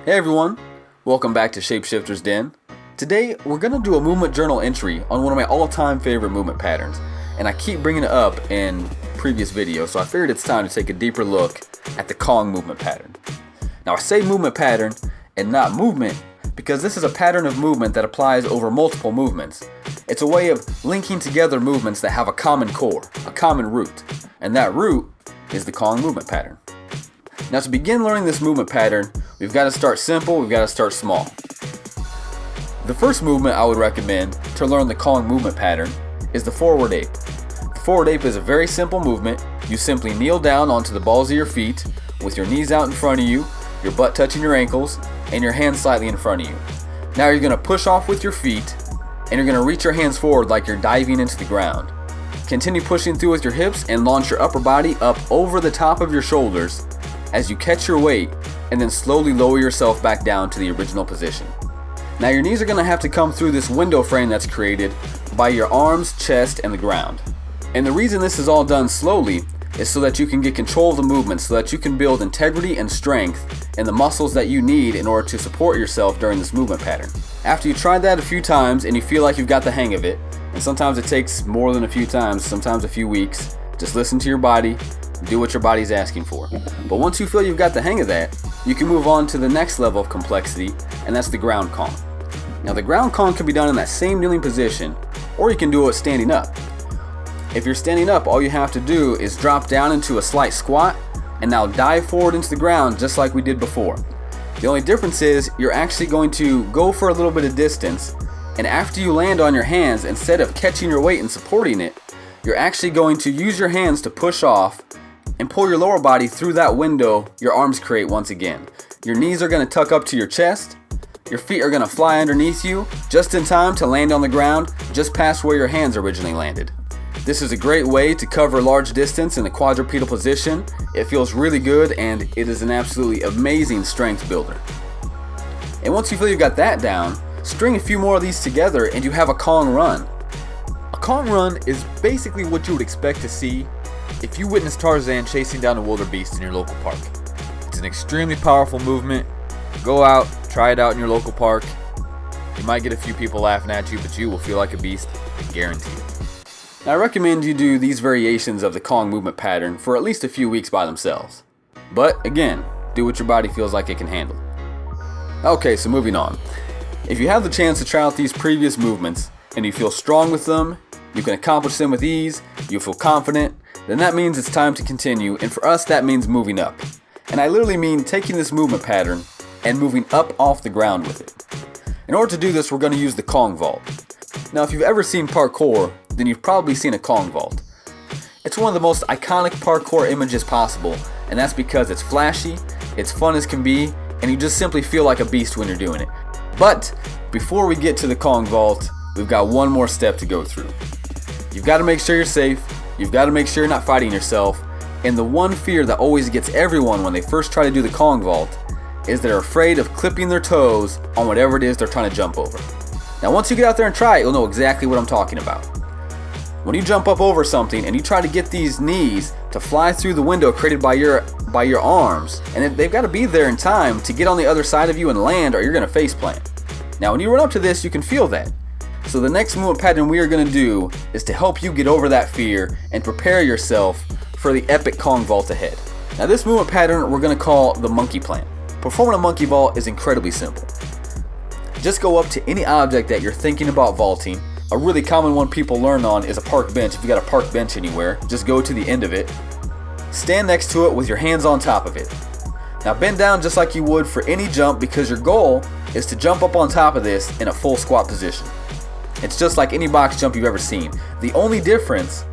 Hey everyone, welcome back to Shapeshifter's Den. Today we're going to do a movement journal entry on one of my all-time favorite movement patterns, and I keep bringing it up in previous videos, so I figured it's time to take a deeper look at the Kong movement pattern. Now I say movement pattern and not movement because this is a pattern of movement that applies over multiple movements. It's a way of linking together movements that have a common core, a common root, and that root is the Kong movement pattern. Now to begin learning this movement pattern, we've got to start simple, we've got to start small. The first movement I would recommend to learn the Kong movement pattern is the forward ape. The forward ape is a very simple movement. You simply kneel down onto the balls of your feet with your knees out in front of you, your butt touching your ankles, and your hands slightly in front of you. Now you're going to push off with your feet and you're going to reach your hands forward like you're diving into the ground. Continue pushing through with your hips and launch your upper body up over the top of your shoulders as you catch your weight and then slowly lower yourself back down to the original position. Now your knees are going to have to come through this window frame that's created by your arms, chest, and the ground. And the reason this is all done slowly is so that you can get control of the movement, so that you can build integrity and strength in the muscles that you need in order to support yourself during this movement pattern. After you try that a few times and you feel like you've got the hang of it, and sometimes it takes more than a few times, sometimes a few weeks, just listen to your body, do what your body's asking for. But once you feel you've got the hang of that, you can move on to the next level of complexity, and that's the ground Kong. Now the ground Kong can be done in that same kneeling position, or you can do it standing up. If you're standing up, all you have to do is drop down into a slight squat, and now dive forward into the ground just like we did before. The only difference is you're actually going to go for a little bit of distance, and after you land on your hands, instead of catching your weight and supporting it, you're actually going to use your hands to push off and pull your lower body through that window your arms create once again. Your knees are going to tuck up to your chest, your feet are going to fly underneath you just in time to land on the ground just past where your hands originally landed. This is a great way to cover large distance in the quadrupedal position. It feels really good and it is an absolutely amazing strength builder. And once you feel you've got that down, string a few more of these together and you have a Kong run. A Kong run is basically what you would expect to see if you witness Tarzan chasing down a wildebeest in your local park. It's an extremely powerful movement. Go out, try it out in your local park. You might get a few people laughing at you, but you will feel like a beast, I guarantee it. Now, I recommend you do these variations of the Kong movement pattern for at least a few weeks by themselves. But again, do what your body feels like it can handle. Okay, so moving on. If you have the chance to try out these previous movements and you feel strong with them, you can accomplish them with ease, you feel confident, then that means it's time to continue, and for us that means moving up. And I literally mean taking this movement pattern and moving up off the ground with it. In order to do this, we're going to use the Kong vault. Now if you've ever seen parkour, then you've probably seen a Kong vault. It's one of the most iconic parkour images possible, and that's because it's flashy, it's fun as can be, and you just simply feel like a beast when you're doing it. But before we get to the Kong vault, we've got one more step to go through. You've got to make sure you're safe, you've got to make sure you're not fighting yourself, and the one fear that always gets everyone when they first try to do the Kong vault is they're afraid of clipping their toes on whatever it is they're trying to jump over. Now once you get out there and try it, you'll know exactly what I'm talking about. When you jump up over something and you try to get these knees to fly through the window created by your arms, and they've got to be there in time to get on the other side of you and land, or you're going to face plant. Now when you run up to this, you can feel that. So the next movement pattern we are going to do is to help you get over that fear and prepare yourself for the epic Kong vault ahead. Now this movement pattern we're going to call the monkey plant. Performing a monkey vault is incredibly simple. Just go up to any object that you're thinking about vaulting. A really common one people learn on is a park bench. If you got a park bench anywhere, just go to the end of it. Stand next to it with your hands on top of it. Now bend down just like you would for any jump, because your goal is to jump up on top of this in a full squat position. It's just like any box jump you've ever seen. The only difference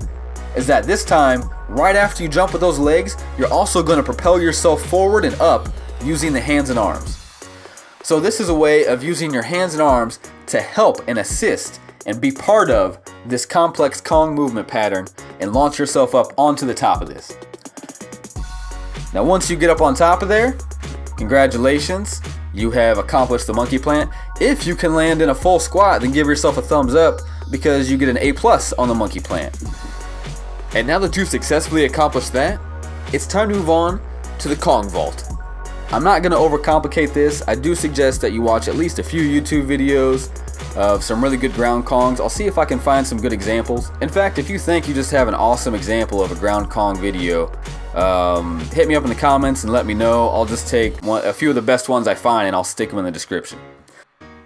is that this time, right after you jump with those legs, you're also going to propel yourself forward and up using the hands and arms. So this is a way of using your hands and arms to help and assist and be part of this complex Kong movement pattern and launch yourself up onto the top of this. Now once you get up on top of there, congratulations, you have accomplished the monkey plant. If you can land in a full squat, then give yourself a thumbs up because you get an A+ on the monkey plant. And now that you've successfully accomplished that, it's time to move on to the Kong vault. I'm not going to overcomplicate this. I do suggest that you watch at least a few YouTube videos of some really good ground Kongs. I'll see if I can find some good examples. In fact, if you think you just have an awesome example of a ground Kong video, hit me up in the comments and let me know. I'll just take a few of the best ones I find and I'll stick them in the description.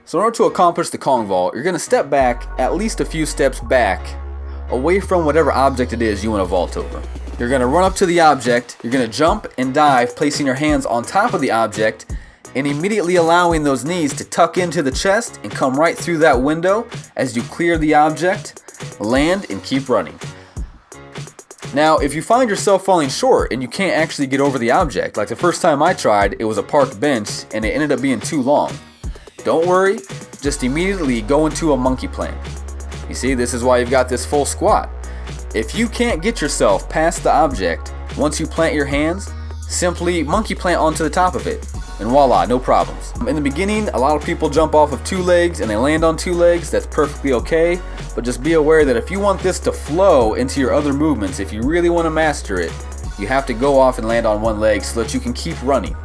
So in order to accomplish the Kong vault, you're going to step back at least a few steps back away from whatever object it is you want to vault over. You're going to run up to the object, you're going to jump and dive, placing your hands on top of the object and immediately allowing those knees to tuck into the chest and come right through that window as you clear the object, land, and keep running. Now, if you find yourself falling short and you can't actually get over the object, like the first time I tried, it was a park bench and it ended up being too long. Don't worry, just immediately go into a monkey plant. You see, this is why you've got this full squat. If you can't get yourself past the object, once you plant your hands, simply monkey plant onto the top of it, and voila, no problems. In the beginning, a lot of people jump off of 2 legs and they land on 2 legs. That's perfectly okay, but just be aware that if you want this to flow into your other movements, if you really want to master it, you have to go off and land on 1 leg so that you can keep running.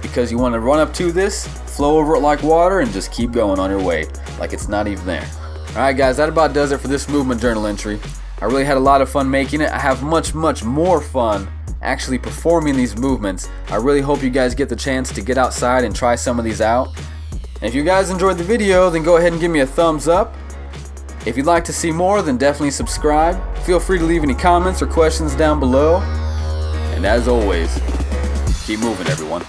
Because you want to run up to this, flow over it like water, and just keep going on your way like it's not even there. Alright guys, that about does it for this movement journal entry. I really had a lot of fun making it. I have much more fun actually performing these movements. I really hope you guys get the chance to get outside and try some of these out. And if you guys enjoyed the video, then go ahead and give me a thumbs up. If you'd like to see more, then definitely subscribe. Feel free to leave any comments or questions down below. And as always, keep moving, everyone.